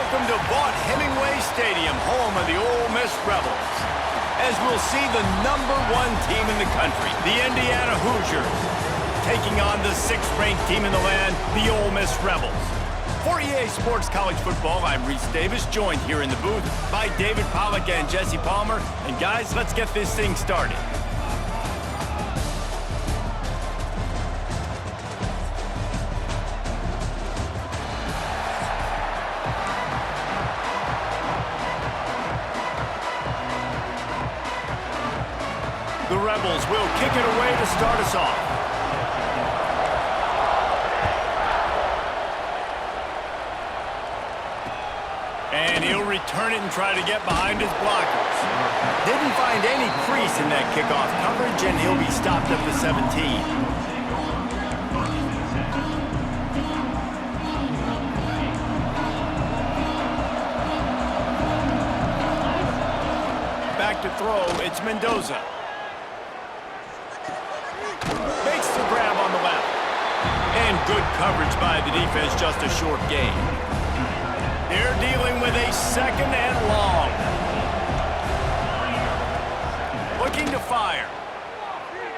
welcome to Vaught-Hemingway Stadium, home of the Ole Miss Rebels. As we'll see the #1 team in the country, the Indiana Hoosiers, taking on the 6th-ranked team in the land, the Ole Miss Rebels. For EA Sports College Football, I'm Reese Davis, joined here in the booth by David Pollack and Jesse Palmer. And guys, let's get this thing started. The Rebels will kick it away to start us off. And he'll return it and try to get behind his blockers. Didn't find any crease in that kickoff coverage, and he'll be stopped at the 17. Back to throw, it's Mendoza. Makes the grab on the left. And good coverage by the defense, just a short gain. They're dealing with a 2nd and long. Looking to fire.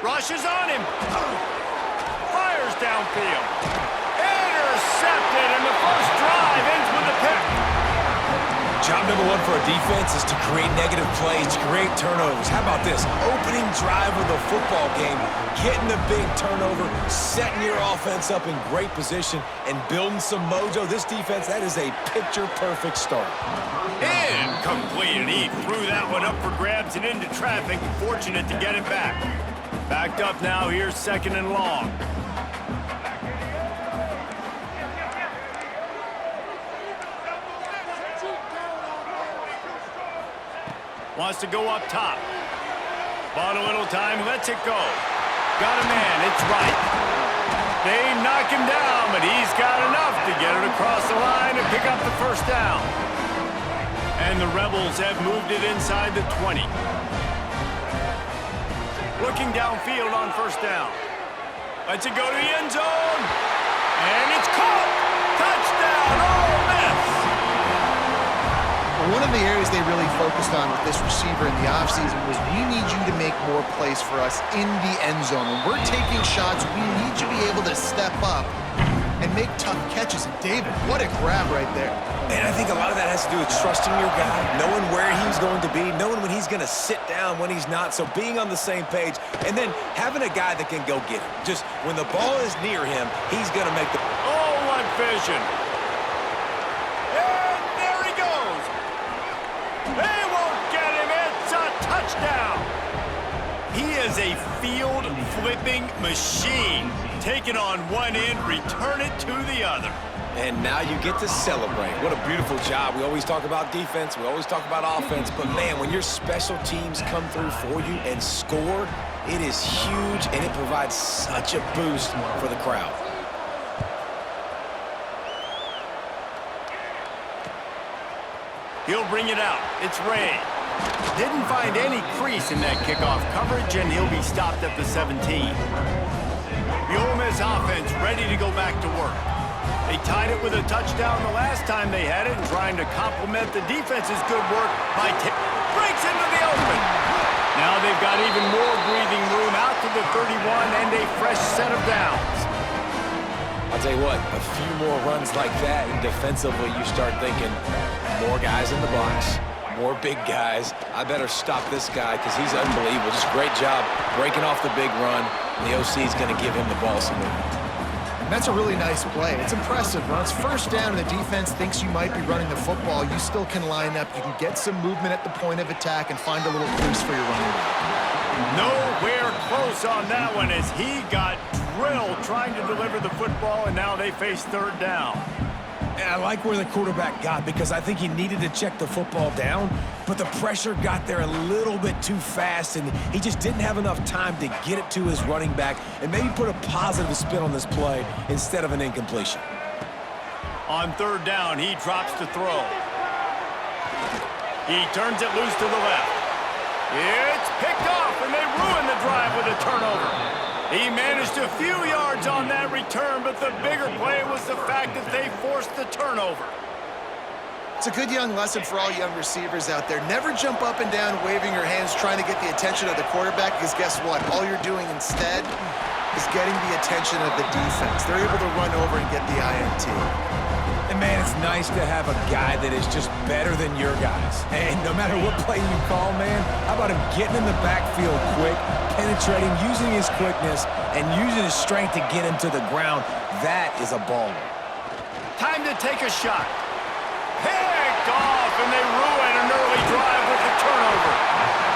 Rushes on him. Fires downfield. Intercepted, and the first drive ends with a pick. Job #1 for a defense is to create negative plays, to create turnovers. How about this? Opening drive of the football game, getting the big turnover, setting your offense up in great position, and building some mojo. This defense, that is a picture-perfect start. Incomplete, and he threw that one up for grabs and into traffic. Fortunate to get it back. Backed up now, here's 2nd and long. Wants to go up top. Bought a little time, lets it go. Got a man, it's right. They knock him down, but he's got enough to get it across the line and pick up the first down. And the Rebels have moved it inside the 20. Looking downfield on first down. Lets it go to the end zone. And it's caught. Touchdown, Ole Miss. One of the areas they really focused on with this receiver in the offseason was we need you to make more plays for us in the end zone. When we're taking shots, we need you to be able to step up and make tough catches. And David, what a grab right there. And I think a lot of that has to do with trusting your guy, knowing where he's going to be, knowing when he's going to sit down, when he's not. So being on the same page, and then having a guy that can go get him. Just when the ball is near him, he's going to make the... Oh, what vision. They won't get him. It's a touchdown. He is a field-flipping machine. Take it on one end, return it to the other. And now you get to celebrate. What a beautiful job. We always talk about defense. We always talk about offense. But, man, when your special teams come through for you and score, it is huge, and it provides such a boost for the crowd. He'll bring it out. It's Ray. Didn't find any crease in that kickoff coverage, and he'll be stopped at the 17. The Ole Miss offense ready to go back to work. They tied it with a touchdown the last time they had it, and trying to complement the defense's good work by breaks into the open. Now they've got even more breathing room out to the 31 and a fresh set of downs. I'll tell you what, a few more runs like that, and defensively you start thinking, more guys in the box, more big guys. I better stop this guy because he's unbelievable. Just great job breaking off the big run, and the OC is going to give him the ball some more. And that's a really nice play. It's impressive. When it's first down and the defense thinks you might be running the football, you still can line up. You can get some movement at the point of attack and find a little crease for your running back. Nowhere close on that one as he got drilled trying to deliver the football, and now they face 3rd down. And I like where the quarterback got because I think he needed to check the football down, but the pressure got there a little bit too fast, and he just didn't have enough time to get it to his running back and maybe put a positive spin on this play instead of an incompletion. On 3rd down, he drops to throw. He turns it loose to the left. It's picked off, and they ruin the drive with a turnover. He managed a few yards on that return, but the bigger play was the fact that they forced the turnover. It's a good young lesson for all young receivers out there. Never jump up and down waving your hands trying to get the attention of the quarterback, because guess what? All you're doing instead is getting the attention of the defense. They're able to run over and get the INT. And man, it's nice to have a guy that is just better than your guys. And no matter what play you call, man, how about him getting in the backfield quick, penetrating, using his quickness, and using his strength to get him to the ground? That is a baller. Time to take a shot. Picked off, and they ruin an early drive with the turnover.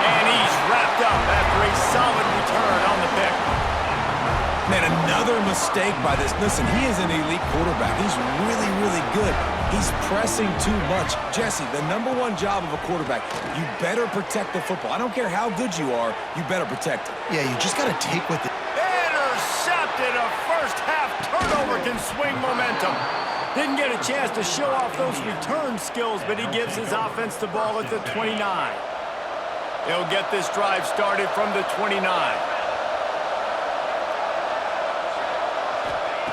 And he's wrapped up after a solid return on the pick. Man, another mistake by this. Listen, he is an elite quarterback. He's really, really good. He's pressing too much. Jesse, the #1 job of a quarterback, you better protect the football. I don't care how good you are, you better protect it. Yeah, you just got to take what the... Intercepted. A first-half turnover can swing momentum. Didn't get a chance to show off those return skills, but he gives his offense the ball at the 29. He'll get this drive started from the 29.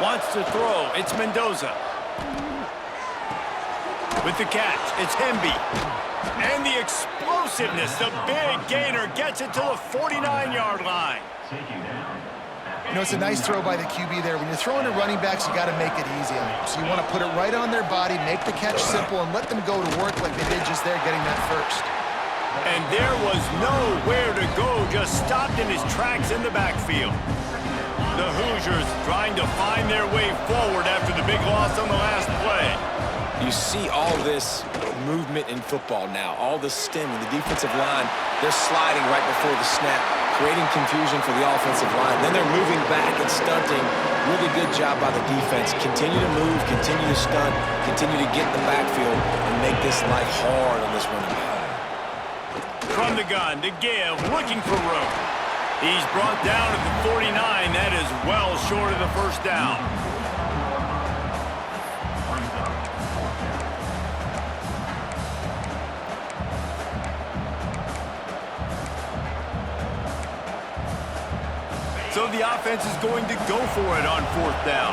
Wants to throw. It's Mendoza. With the catch, it's Hemby. And the explosiveness, the big gainer gets it to the 49-yard line. You know, it's a nice throw by the QB there. When you're throwing to running backs, you got to make it easy on them. So you want to put it right on their body, make the catch simple, and let them go to work like they did just there, getting that first. And there was nowhere to go, just stopped in his tracks in the backfield. The Hoosiers trying to find their way forward after the big loss on the last play. You see all this movement in football now, all the stemming, the defensive line, they're sliding right before the snap, creating confusion for the offensive line. Then they're moving back and stunting. Really good job by the defense. Continue to move, continue to stunt, continue to get in the backfield, and make this life hard on this running back. From the gun to give, looking for room. He's brought down at the 49. That is well short of the first down. So the offense is going to go for it on 4th down.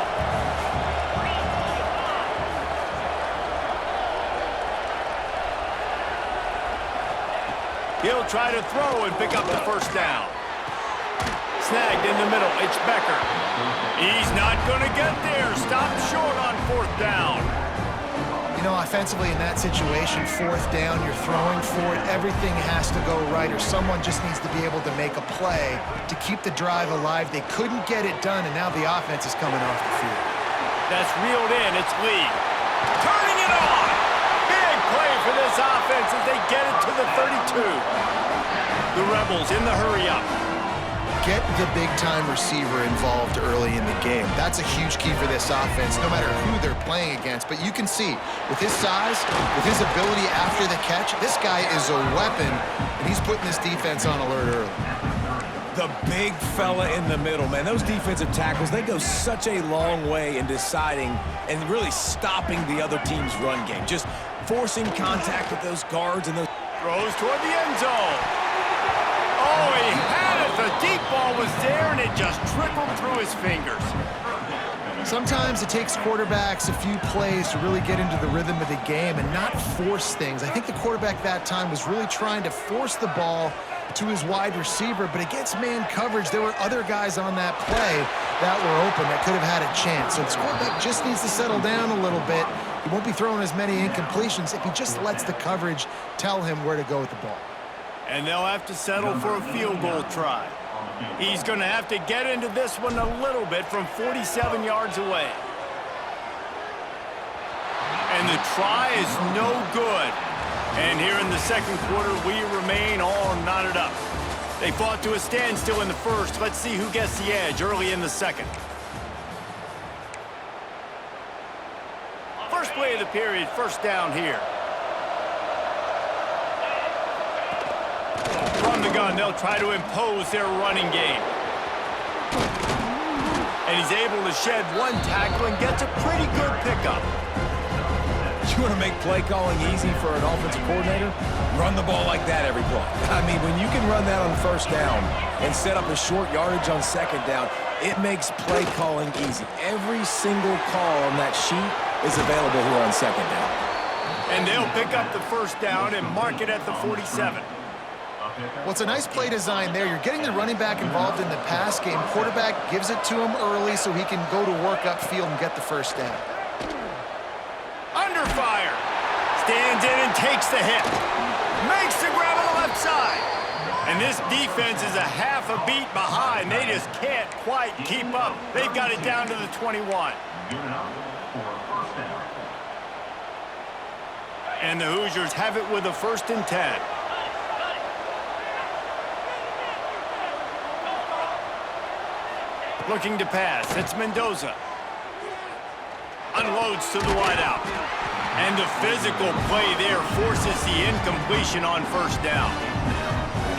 He'll try to throw and pick up the first down. Snagged in the middle, it's Becker. He's not going to get there. Stopped short on 4th down. You know, offensively in that situation, 4th down, you're throwing for it. Everything has to go right, or someone just needs to be able to make a play to keep the drive alive. They couldn't get it done, and now the offense is coming off the field. That's reeled in. It's Lee. Turning it on. Big play for this offense as they get it to the 32. The Rebels in the hurry-up. Get the big-time receiver involved early in the game. That's a huge key for this offense, no matter who they're playing against. But you can see, with his size, with his ability after the catch, this guy is a weapon, and he's putting this defense on alert early. The big fella in the middle, man. Those defensive tackles, they go such a long way in deciding and really stopping the other team's run game. Just forcing contact with those guards and those... Throws toward the end zone. Oh, he had it. The deep ball was there, and it just trickled through his fingers. Sometimes it takes quarterbacks a few plays to really get into the rhythm of the game and not force things. I think the quarterback that time was really trying to force the ball to his wide receiver, but against man coverage, there were other guys on that play that were open that could have had a chance. So this quarterback just needs to settle down a little bit. He won't be throwing as many incompletions if he just lets the coverage tell him where to go with the ball. And they'll have to settle for a field goal try. He's going to have to get into this one a little bit from 47 yards away. And the try is no good. And here in the second quarter, we remain all knotted up. They fought to a standstill in the first. Let's see who gets the edge early in the second. First play of the period, first down here. From the gun, they'll try to impose their running game. And he's able to shed one tackle and gets a pretty good pickup. You want to make play calling easy for an offensive coordinator? Run the ball like that every play. I mean, when you can run that on first down and set up a short yardage on second down, it makes play calling easy. Every single call on that sheet is available here on second down. And they'll pick up the first down and mark it at the 47. Well, it's a nice play design there. You're getting the running back involved in the pass game. Quarterback gives it to him early so he can go to work upfield and get the first down. Under fire. Stands in and takes the hit. Makes the grab on the left side. And this defense is a half a beat behind. They just can't quite keep up. They've got it down to the 21. And the Hoosiers have it with a 1st and 10. Looking to pass. It's Mendoza. Unloads to the wideout. And the physical play there forces the incompletion on 1st down.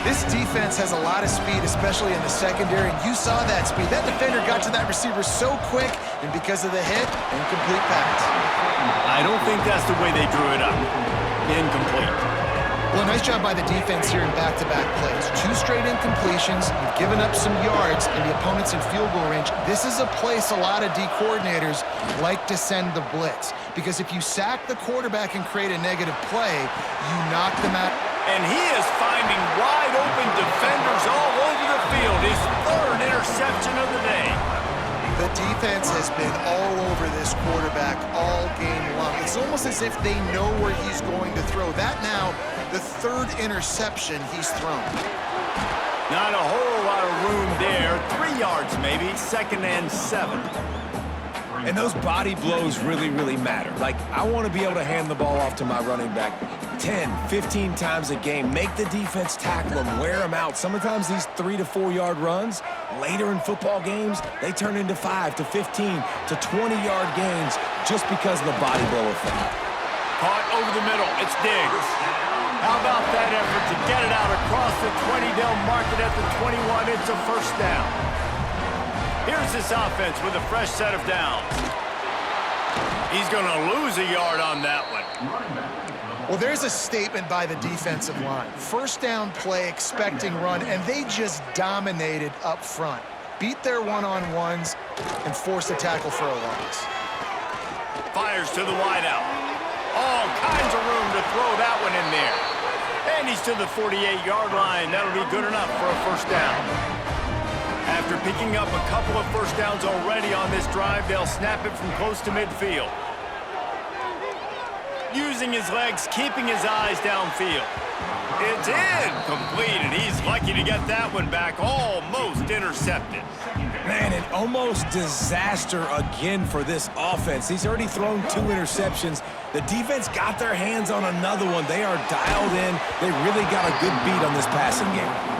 This defense has a lot of speed, especially in the secondary, and you saw that speed. That defender got to that receiver so quick, and because of the hit, incomplete pass. I don't think that's the way they drew it up. Incomplete. Well, nice job by the defense here in back-to-back plays. 2 straight incompletions. You've given up some yards, and the opponent's in field goal range. This is a place a lot of D coordinators like to send the blitz, because if you sack the quarterback and create a negative play, you knock them out. And he is finding wide-open defenders all over the field. His 3rd interception of the day. The defense has been all over this quarterback all game long. It's almost as if they know where he's going to throw. That now, the 3rd interception he's thrown. Not a whole lot of room there. 3 yards maybe, 2nd and 7. And those body blows really, really matter. Like, I want to be able to hand the ball off to my running back 10, 15 times a game. Make the defense tackle them, wear them out. Sometimes these 3 to 4 yard runs, later in football games, they turn into 5 to 15 to 20-yard gains just because of the body blow effect. Caught over the middle. It's Diggs. How about that effort to get it out across the 20? They'll mark it at the 21. It's a 1st down. Here's this offense with a fresh set of downs. He's going to lose a yard on that one. Well, there's a statement by the defensive line. 1st down play, expecting run, and they just dominated up front. Beat their one-on-ones and forced a tackle for a loss. Fires to the wideout. All kinds of room to throw that one in there. And he's to the 48-yard line. That'll be good enough for a 1st down. After picking up a couple of 1st downs already on this drive, they'll snap it from close to midfield. Using his legs, keeping his eyes downfield. It's incomplete, and he's lucky to get that one back. Almost intercepted. Man, an almost disaster again for this offense. He's already thrown 2 interceptions. The defense got their hands on another one. They are dialed in. They really got a good beat on this passing game.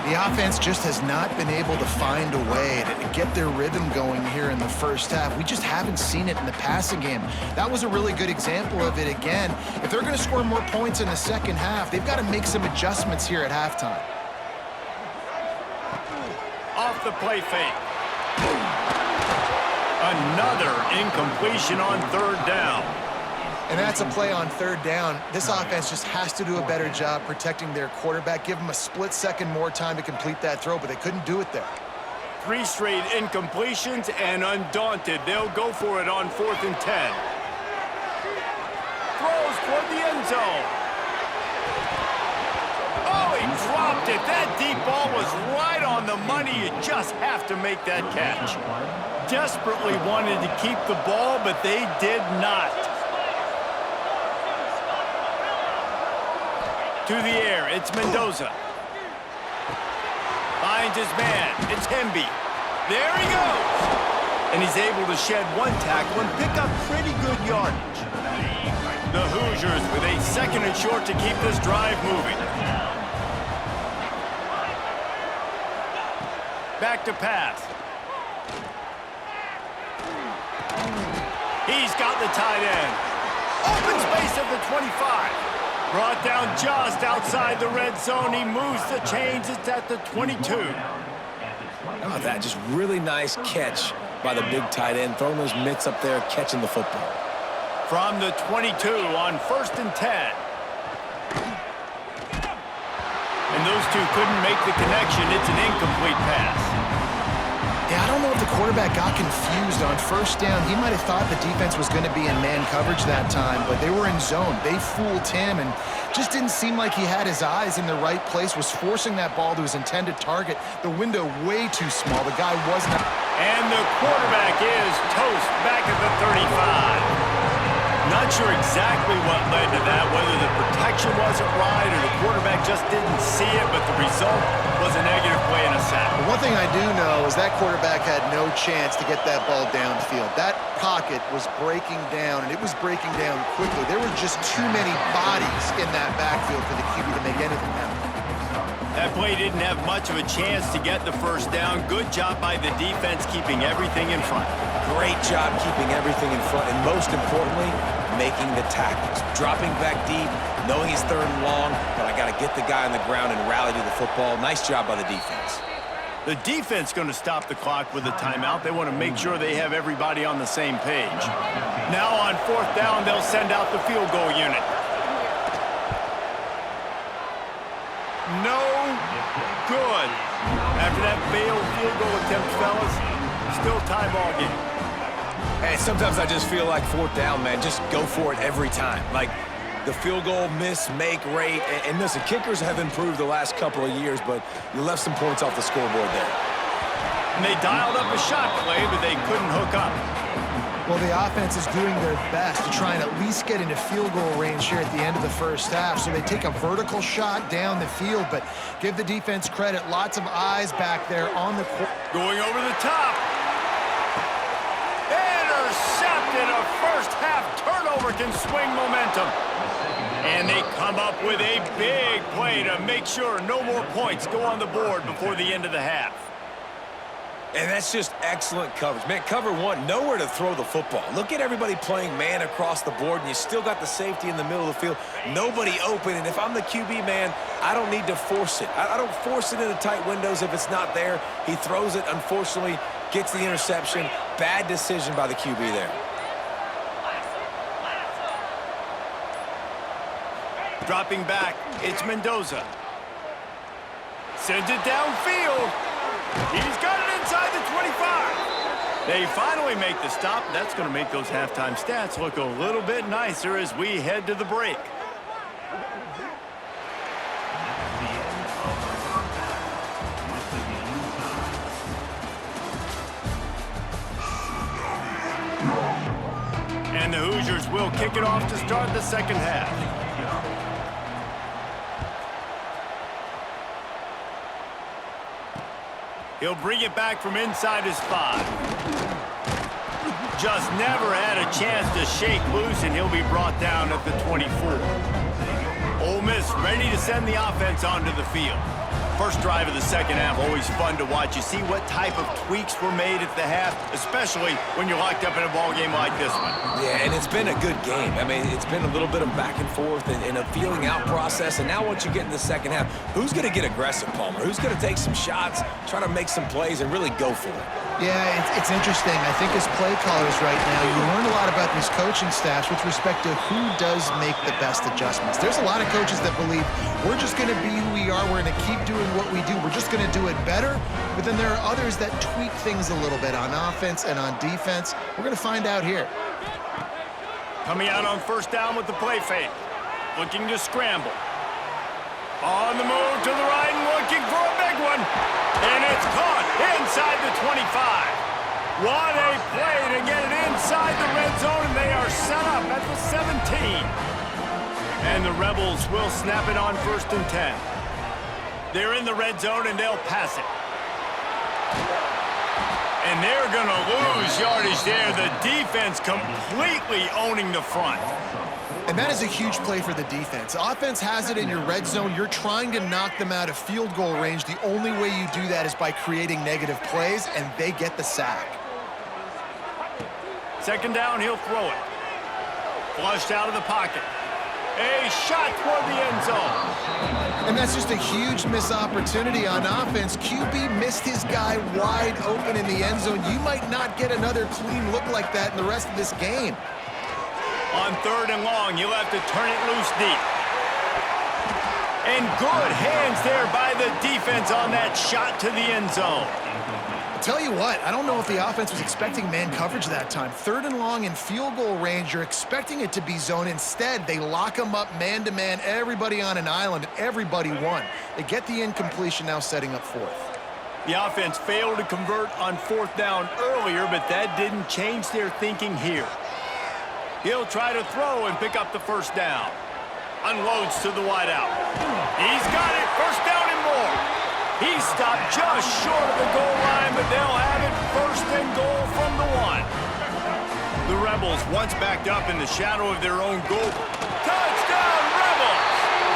The offense just has not been able to find a way to get their rhythm going here in the 1st half. We just haven't seen it in the passing game. That was a really good example of it again. If they're going to score more points in the 2nd half, they've got to make some adjustments here at halftime. Off the play fake. Another incompletion on 3rd down. And that's a play on 3rd down. This offense just has to do a better job protecting their quarterback. Give them a split second more time to complete that throw, but they couldn't do it there. 3 straight incompletions, and undaunted, they'll go for it on 4th and 10. Throws toward the end zone. Oh, he dropped it. That deep ball was right on the money. You just have to make that catch. Desperately wanted to keep the ball, but they did not. To the air, it's Mendoza. Finds his man, it's Hemby. There he goes! And he's able to shed 1 tackle and pick up pretty good yardage. The Hoosiers with a 2nd and short to keep this drive moving. Back to pass. He's got the tight end. Open space at the 25. Brought down just outside the red zone. He moves the chains. It's at the 22. How about that? Just really nice catch by the big tight end. Throwing those mitts up there, catching the football. From the 22 on 1st and 10. And those two couldn't make the connection. It's an incomplete pass. Yeah, Yeah, I don't know if the quarterback got confused on first down. He might have thought the defense was going to be in man coverage that time, but they were in zone. They fooled him and just didn't seem like he had his eyes in the right place, was forcing that ball to his intended target. The window way too small. The guy wasn't. And the quarterback is toast back at the 35. Not sure exactly what led to that, whether the protection wasn't right or the quarterback just didn't see it, but the result was a negative play and a sack. But one thing I do know is that quarterback had no chance to get that ball downfield. That pocket was breaking down, and it was breaking down quickly. There were just too many bodies in that backfield for the QB to make anything happen. That play didn't have much of a chance to get the first down. Good job by the defense keeping everything in front. Great job keeping everything in front, and most importantly, making the tackles. Dropping back deep, knowing he's third and long, but I got to get the guy on the ground and rally to the football. Nice job by the defense. The defense going to stop the clock with a timeout. They want to make sure they have everybody on the same page. Now on fourth down, they'll send out the field goal unit. No good. After that failed field goal attempt, fellas, still tie ball game. And sometimes I just feel like fourth down, man, just go for it every time. Like the field goal miss, make rate. And listen, kickers have improved the last couple of years, but you left some points off the scoreboard there. And they dialed up a shot play, but they couldn't hook up. Well, the offense is doing their best to try and at least get into field goal range here at the end of the first half. So they take a vertical shot down the field, but give the defense credit. Lots of eyes back there on the court. Going over the top. Intercepted. A first half turnover can swing momentum. And they come up with a big play to make sure no more points go on the board before the end of the half. And that's just excellent coverage. Man, cover one, nowhere to throw the football. Look at everybody playing man across the board, and you still got the safety in the middle of the field. Nobody open, and if I'm the QB, man, I don't need to force it. I don't force it into tight windows if it's not there. He throws it, unfortunately, gets the interception. Bad decision by the QB there. Dropping back, it's Mendoza. Sends it downfield. He's got it inside the 25. They finally make the stop. That's going to make those halftime stats look a little bit nicer as we head to the break. And the Hoosiers will kick it off to start the second half. He'll bring it back from inside his 5. Just never had a chance to shake loose, and he'll be brought down at the 24. Ole Miss ready to send the offense onto the field. First drive of the second half, always fun to watch. You see what type of tweaks were made at the half, especially when you're locked up in a ball game like this one. Yeah, and it's been a good game. I mean, it's been a little bit of back and forth and a feeling out process. And now once you get in the second half, who's going to get aggressive, Palmer? Who's going to take some shots, try to make some plays, and really go for it? Yeah, it's interesting. I think as play callers right now, you learn a lot about these coaching staffs with respect to who does make the best adjustments. There's a lot of coaches that believe we're just going to be who we are. We're going to keep doing what we do. We're just going to do it better. But then there are others that tweak things a little bit on offense and on defense. We're going to find out here. Coming out on first down with the play fake. Looking to scramble. On the move to the right and looking for a big one. And it's caught inside the 25. What a play to get it inside the red zone, and they are set up at the 17. And the Rebels will snap it on 1st and 10. They're in the red zone, and they'll pass it. And they're going to lose yardage there. The defense completely owning the front. And that is a huge play for the defense. Offense has it in your red zone. You're trying to knock them out of field goal range. The only way you do that is by creating negative plays, and they get the sack. Second down, he'll throw it. Flushed out of the pocket. A shot toward the end zone. And that's just a huge missed opportunity on offense. QB missed his guy wide open in the end zone. You might not get another clean look like that in the rest of this game. On 3rd and long, you'll have to turn it loose deep. And good hands there by the defense on that shot to the end zone. I'll tell you what, I don't know if the offense was expecting man coverage that time. 3rd and long in field goal range, you're expecting it to be zone. Instead, they lock them up man-to-man, everybody on an island, and everybody won. They get the incompletion, now setting up 4th. The offense failed to convert on 4th down earlier, but that didn't change their thinking here. He'll try to throw and pick up the 1st down. Unloads to the wideout. He's got it, 1st down and more. He stopped just short of the goal line, but they'll have it 1st and goal from the 1. The Rebels once backed up in the shadow of their own goal. Touchdown, Rebels!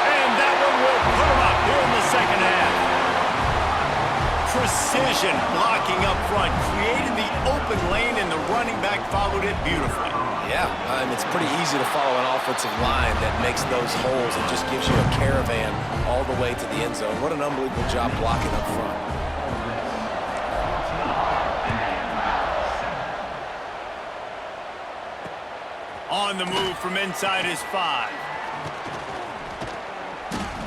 And that one will put them up here in the 2nd half. Precision blocking up front created the open lane, and the running back followed it beautifully. Yeah, it's pretty easy to follow an offensive line that makes those holes and just gives you a caravan all the way to the end zone. What an unbelievable job blocking up front. On the move from inside his 5.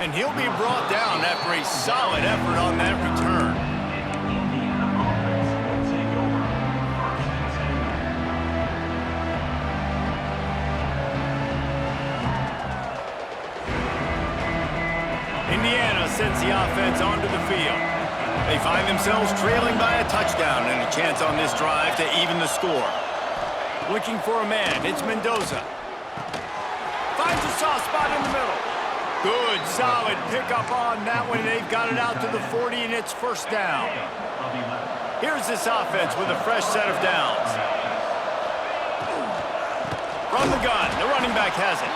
And he'll be brought down after a solid effort on that return. Indiana sends the offense onto the field. They find themselves trailing by a touchdown and a chance on this drive to even the score. Looking for a man, it's Mendoza. Finds a soft spot in the middle. Good, solid pickup on that one. They've got it out to the 40, and it's 1st down. Here's this offense with a fresh set of downs. From the gun, the running back has it.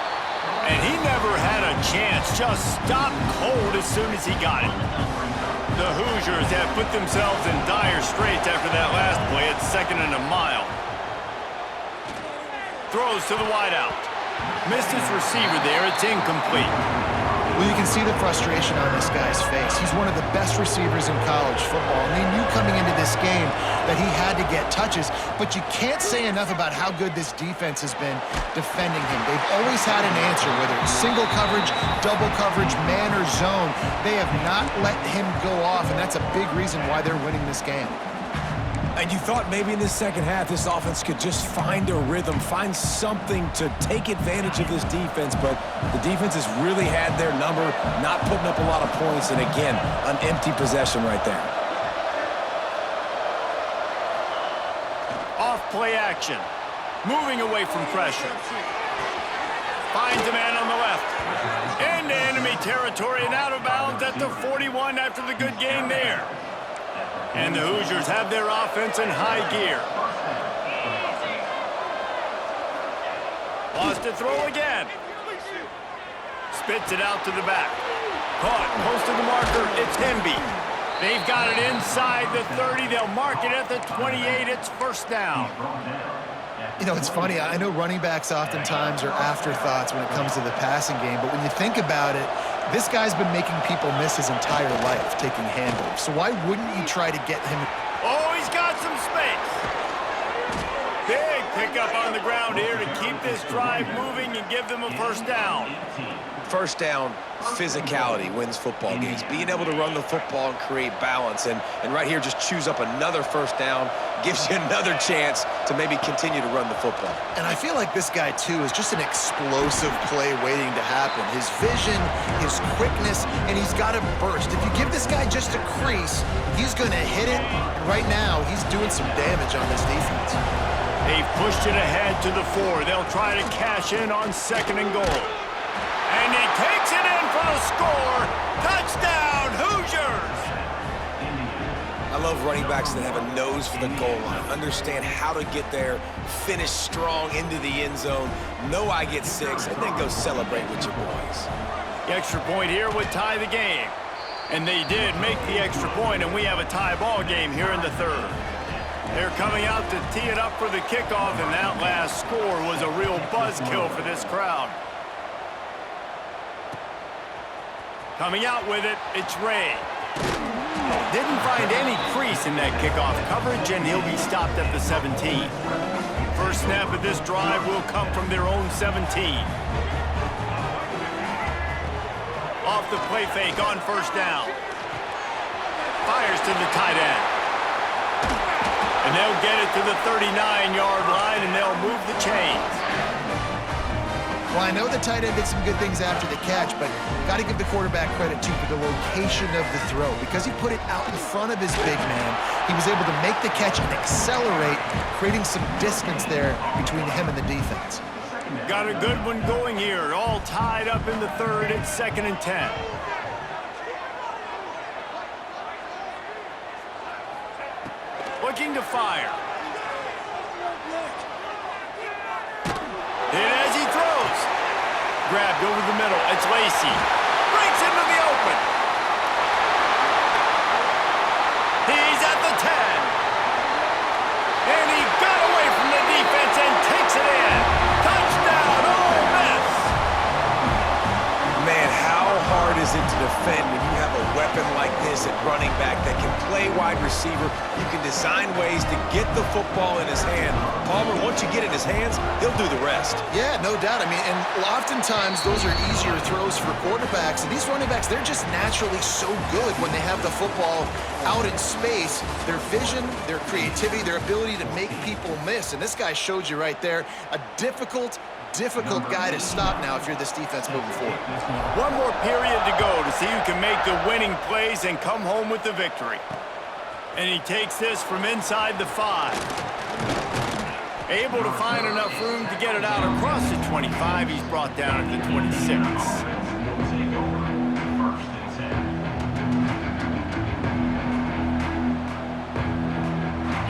And he never had a chance, just stopped cold as soon as he got it. The Hoosiers have put themselves in dire straits after that last play. It's 2nd and a mile. Throws to the wideout. Missed his receiver there. It's incomplete. Well, you can see the frustration on this guy's face. He's one of the best receivers in college football, and they knew coming into this game that he had to get touches, but you can't say enough about how good this defense has been defending him. They've always had an answer, whether it's single coverage, double coverage, man or zone. They have not let him go off, and that's a big reason why they're winning this game. And you thought maybe in the 2nd half this offense could just find a rhythm, find something to take advantage of this defense, but the defense has really had their number, not putting up a lot of points, and again, an empty possession right there. Off play action. Moving away from pressure. Finds a man on the left. Into enemy territory and out of bounds at the 41 after the good gain there. And the Hoosiers have their offense in high gear. Lost to throw again. Spits it out to the back. Caught, close to the marker, it's Hemby. They've got it inside the 30. They'll mark it at the 28. It's 1st down. You know, it's funny. I know running backs oftentimes are afterthoughts when it comes to the passing game, but when you think about it, this guy's been making people miss his entire life taking handoffs. So why wouldn't you try to get him? Oh, he's got some space. Big pickup on the ground here to keep this drive moving and give them a 1st down. 1st down, physicality wins football games. Being able to run the football and create balance. And right here, just choose up another 1st down, gives you another chance to maybe continue to run the football. And I feel like this guy, too, is just an explosive play waiting to happen. His vision, his quickness, and he's got a burst. If you give this guy just a crease, he's going to hit it. And right now, he's doing some damage on this defense. They've pushed it ahead to the 4. They'll try to cash in on 2nd and goal. And he takes it in for the score. Touchdown, Hoosiers! I love running backs that have a nose for the goal line, understand how to get there, finish strong into the end zone, know I get 6, and then go celebrate with your boys. The extra point here would tie the game. And they did make the extra point, and we have a tie ball game here in the 3rd. They're coming out to tee it up for the kickoff, and that last score was a real buzzkill for this crowd. Coming out with it, it's Ray. Didn't find any crease in that kickoff coverage, and he'll be stopped at the 17. First snap of this drive will come from their own 17. Off the play fake on 1st down. Fires to the tight end. And they'll get it to the 39-yard line, and they'll move the chains. Well, I know the tight end did some good things after the catch, but got to give the quarterback credit, too, for the location of the throw. Because he put it out in front of his big man, he was able to make the catch and accelerate, creating some distance there between him and the defense. Got a good one going here. All tied up in the third. It's 2nd and 10. Looking to fire. And as he throws, grabbed over the middle. It's Lacy. Breaks into the open. He's at the 10. And he got away from the defense and takes it in. Touchdown, Ole Miss. Man, how hard is it to defend when you have a weapon like this at running back that can play wide receiver? You can design ways to get the football in his hand. Palmer, once you get it in his hands, he'll do the rest. Yeah, no doubt. I mean, and oftentimes those are easier throws for quarterbacks. And these running backs, they're just naturally so good when they have the football out in space. Their vision, their creativity, their ability to make people miss. And this guy showed you right there, a difficult guy to stop now if you're this defense moving forward. One more period to go to see who can make the winning plays and come home with the victory. And he takes this from inside the 5. Able to find enough room to get it out across the 25. He's brought down at the 26.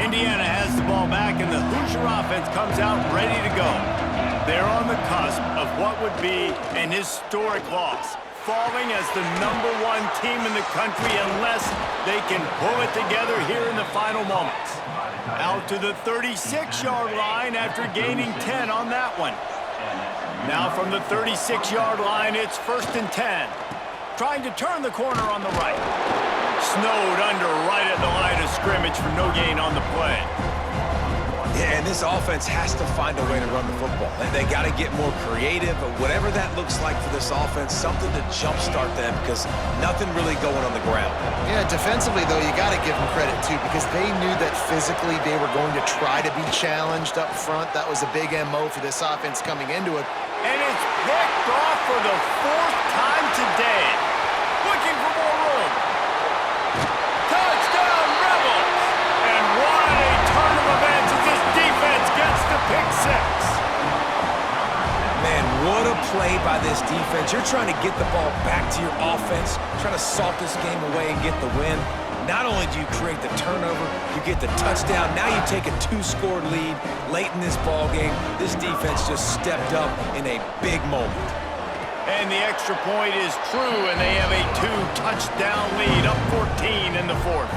Indiana has the ball back, and the Hoosier offense comes out ready to go. They're on the cusp of what would be an historic loss, falling as the #1 team in the country unless they can pull it together here in the final moments. Out to the 36-yard line after gaining 10 on that one. Now from the 36-yard line, it's 1st and 10. Trying to turn the corner on the right. Snowed under right at the line of scrimmage for no gain on the play. Yeah, and this offense has to find a way to run the football. They got to get more creative, but whatever that looks like for this offense, something to jumpstart them because nothing really going on the ground. Yeah, defensively, though, you got to give them credit, too, because they knew that physically they were going to try to be challenged up front. That was a big MO for this offense coming into it. And it's picked off for the 4th time today. Looking for more room. Touchdown, Rebels! And what a turn of events as this defense gets the pick 6. Man, what a play by this defense. You're trying to get the ball back to your offense, trying to salt this game away and get the win. Not only do you create the turnover, you get the touchdown. Now you take a 2-score lead late in this ball game. This defense just stepped up in a big moment. And the extra point is true, and they have a 2-touchdown lead, up 14 in the 4th.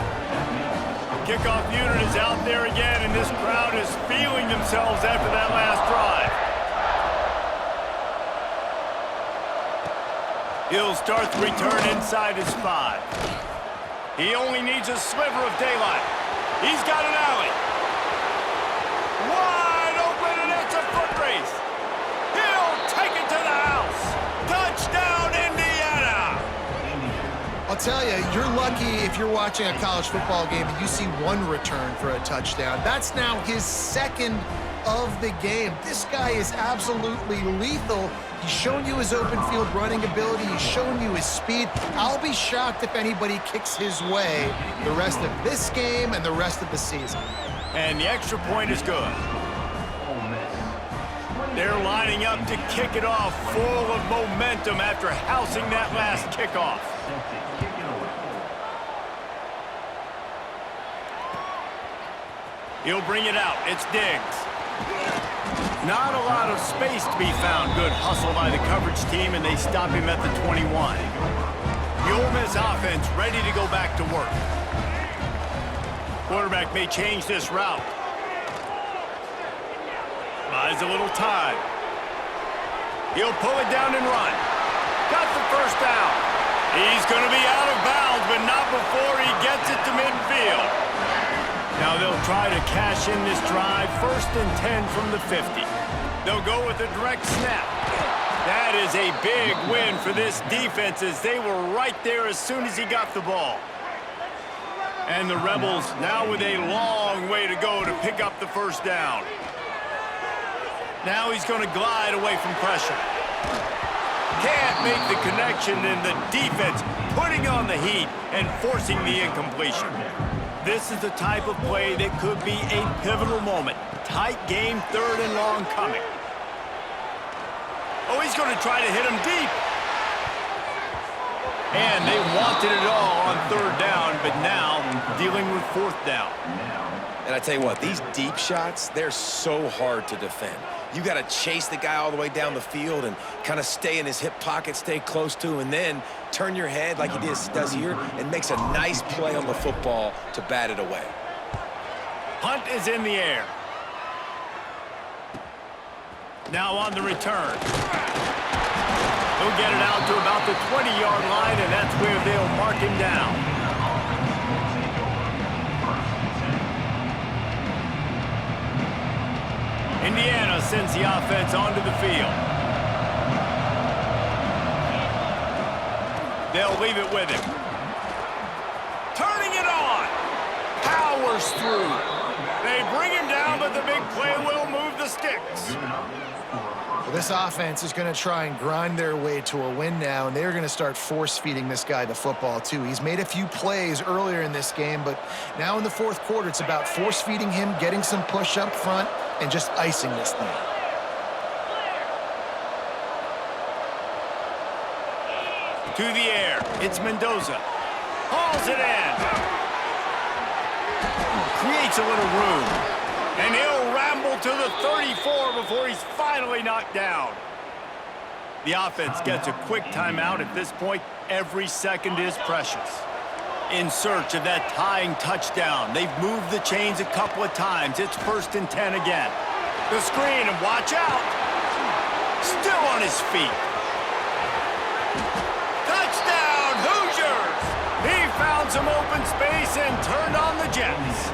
Kickoff unit is out there again, and this crowd is feeling themselves after that last drive. He'll start the return inside his 5. He only needs a sliver of daylight. He's got an alley. Wide open, and it's a foot race. He'll take it to the house. Touchdown, Indiana! I'll tell you, you're lucky if you're watching a college football game and you see one return for a touchdown. That's now his 2nd of the game. This guy is absolutely lethal. He's shown you his open field running ability. He's shown you his speed. I'll be shocked if anybody kicks his way the rest of this game and the rest of the season. And the extra point is good. They're lining up to kick it off, full of momentum after housing that last kickoff. He'll bring it out. It's Diggs. Not a lot of space to be found. Good hustle by the coverage team, and they stop him at the 21. The Ole Miss offense ready to go back to work. Quarterback may change this route. Buys a little time. He'll pull it down and run. Got the 1st down. He's going to be out of bounds, but not before he gets it to midfield. Now they'll try to cash in this drive. 1st and 10 from the 50. They'll go with a direct snap. That is a big win for this defense as they were right there as soon as he got the ball. And the Rebels now with a long way to go to pick up the first down. Now he's going to glide away from pressure. Can't make the connection, and the defense putting on the heat and forcing the incompletion. This is the type of play that could be a pivotal moment. Tight game, 3rd and long coming. Oh, he's going to try to hit him deep. And they wanted it all on 3rd down, but now dealing with 4th down. And I tell you what, these deep shots, they're so hard to defend. You got to chase the guy all the way down the field and kind of stay in his hip pocket, stay close to him, and then turn your head like he does here and makes a nice play on the football to bat it away. Hunt is in the air. Now on the return. He'll get it out to about the 20-yard line, and that's where they'll mark him down. Indiana sends the offense onto the field. They'll leave it with him. Turning it on. Powers through. They bring him down, but the big play will move the sticks. Well, this offense is going to try and grind their way to a win now, and they're going to start force-feeding this guy the football, too. He's made a few plays earlier in this game, but now in the 4th quarter, it's about force-feeding him, getting some push up front, and just icing this thing. To the air, it's Mendoza. Hauls it in. Creates a little room. And he'll ramble to the 34 before he's finally knocked down. The offense gets a quick timeout. At this point, every second is precious. In search of that tying touchdown. They've moved the chains a couple of times. It's 1st and 10 again. The screen, and watch out. Still on his feet. Touchdown, Hoosiers! He found some open space and turned on the Jets.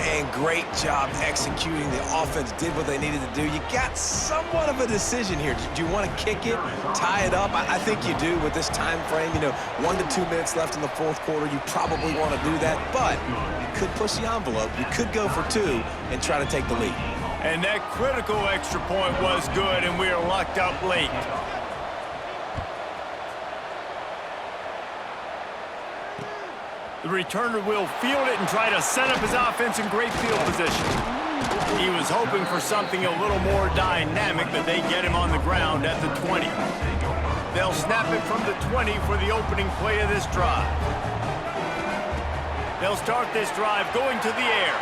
And great job executing. The offense did what they needed to do. You got somewhat of a decision here. Do you want to kick it, tie it up? I think you do with this time frame. 1 to 2 minutes left in the 4th quarter. You probably want to do that, but you could push the envelope. You could go for 2 and try to take the lead. And that critical extra point was good, and we are locked up late. The returner will field it and try to set up his offense in great field position. He was hoping for something a little more dynamic, but they get him on the ground at the 20. They'll snap it from the 20 for the opening play of this drive. They'll start this drive going to the air.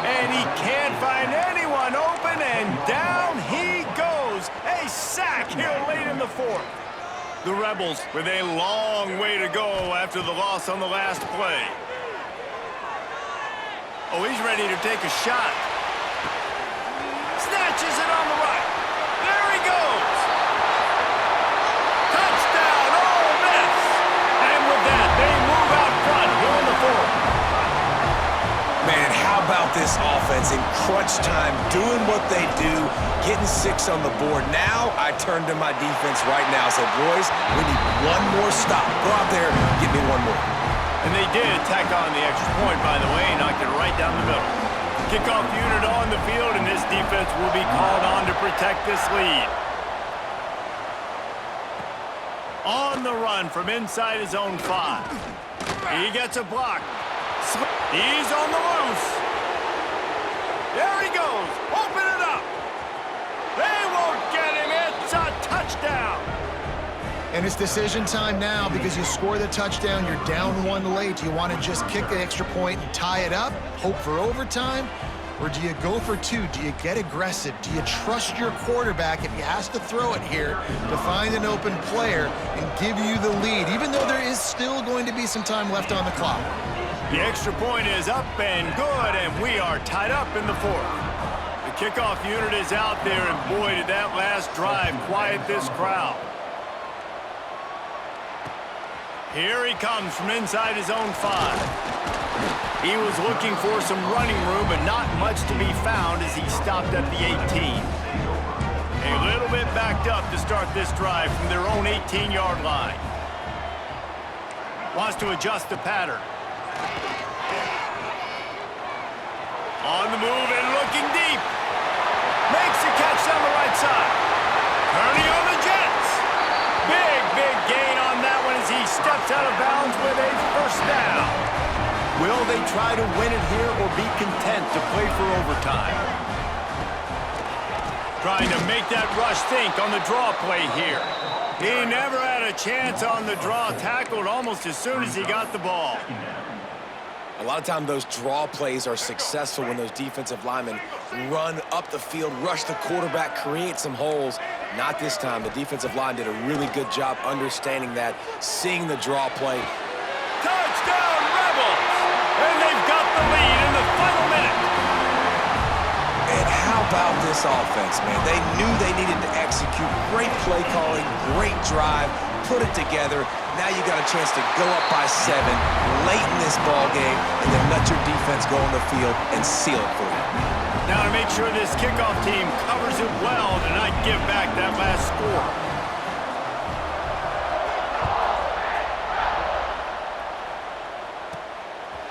And he can't find anyone open, and down he goes. A sack here late in the 4th. The Rebels with a long way to go after the loss on the last play. Oh, he's ready to take a shot. Snatches it on the right. There he goes. Touchdown, Ole Miss. And with that, they move out front here in the 4th. Man, how about this offense in crunch time, doing what they do, getting 6 on the board. Now I turn to my defense right now. Said, boys, we need one more stop. Go out there, get me one more. And they did tack on the extra point, by the way, knocked it right down the middle. Kickoff unit on the field, and this defense will be called on to protect this lead. On the run from inside his own 5. He gets a block. He's on the loose. There he goes. Open it up. They won't get him. It's a touchdown. And it's decision time now because you score the touchdown, you're down 1 late. Do you want to just kick the extra point and tie it up, hope for overtime? Or do you go for 2? Do you get aggressive? Do you trust your quarterback if he has to throw it here to find an open player and give you the lead, even though there is still going to be some time left on the clock? The extra point is up and good, and we are tied up in the 4th. The kickoff unit is out there, and boy, did that last drive quiet this crowd. Here he comes from inside his own 5. He was looking for some running room, but not much to be found as he stopped at the 18. A little bit backed up to start this drive from their own 18-yard line. Wants to adjust the pattern. On the move and looking deep. Makes the catch down the right side. Turning on the Jets. Big gain on that one as he steps out of bounds with a first down. Will they try to win it here or be content to play for overtime? Trying to make that rush think on the draw play here. He never had a chance on the draw, tackled almost as soon as he got the ball. A lot of times those draw plays are successful when those defensive linemen run up the field, rush the quarterback, create some holes. Not this time. The defensive line did a really good job understanding that, seeing the draw play. Touchdown, Rebels! And they've got the lead in the final minute. And how about this offense, man? They knew they needed to execute. Great play calling, great drive, put it together. Now you got a chance to go up by 7 late in this ball game and then let your defense go on the field and seal it for you. Now to make sure this kickoff team covers it well to not give back that last score.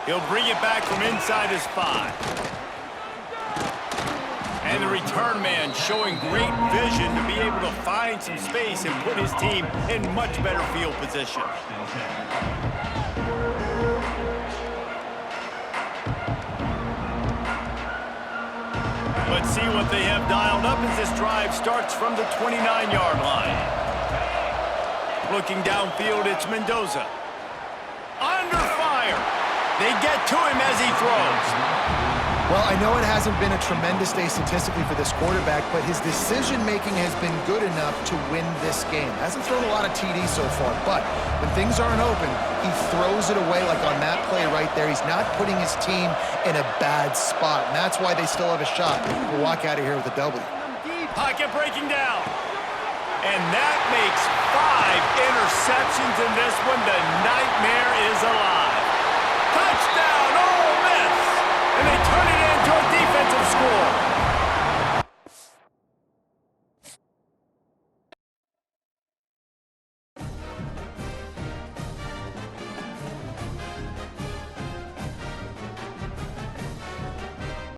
He'll bring it back from inside his 5. And the return man showing great vision to be able to find some space and put his team in much better field position. Let's see what they have dialed up as this drive starts from the 29-yard line. Looking downfield, it's Mendoza. Under fire. They get to him as he throws. Well, I know it hasn't been a tremendous day statistically for this quarterback, but his decision-making has been good enough to win this game. Hasn't thrown a lot of TDs so far, but when things aren't open, he throws it away like on that play right there. He's not putting his team in a bad spot, and that's why they still have a shot to walk out of here with a W. Pocket breaking down. And that makes 5 interceptions in this one to